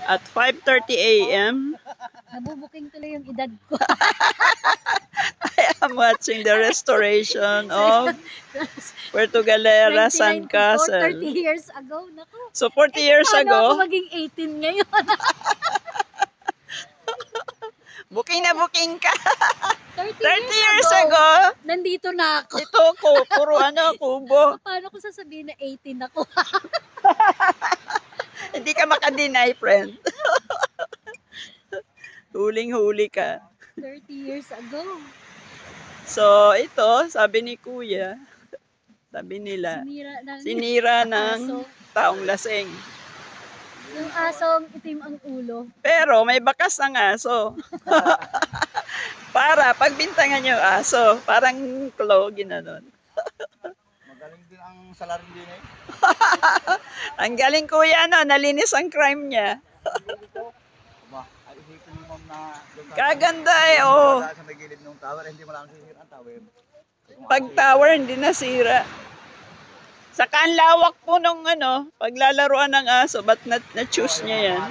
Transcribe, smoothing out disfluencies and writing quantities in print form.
At 5:30 a.m. Nabubuking tuloy yung edad ko. I am watching the restoration of Puerto Galera 1994, 30 Sandcastle. years ago. Naku. So 40 years Paano ako ago, maging 18 ngayon? booking na booking ka. 30 years ago, nandito na ako. ito ko, puro kubo. Paano ko sasabihin na 18 ako? Hindi ka makadeny, friend. Huling-huli ka. 30 years ago. So, ito, sabi ni Kuya, sabi nila, sinira ng aso. taong lasing. Yung asong itim ang ulo. Pero may bakas ng aso. Para pagbintangan yung aso, parang claw, ginanon. Magaling din ang salarin din eh. Ang galing Kuya, no? Nalinis ang crime niya. Aba, ay isipin mo na Kaganda eh, oh. sa may gilid ng tower, hindi mo lang sisira ang tower. Pag tower, hindi nasira. Saka ang lawak po nung paglalaruan ng aso, ba't na-choose niya yan?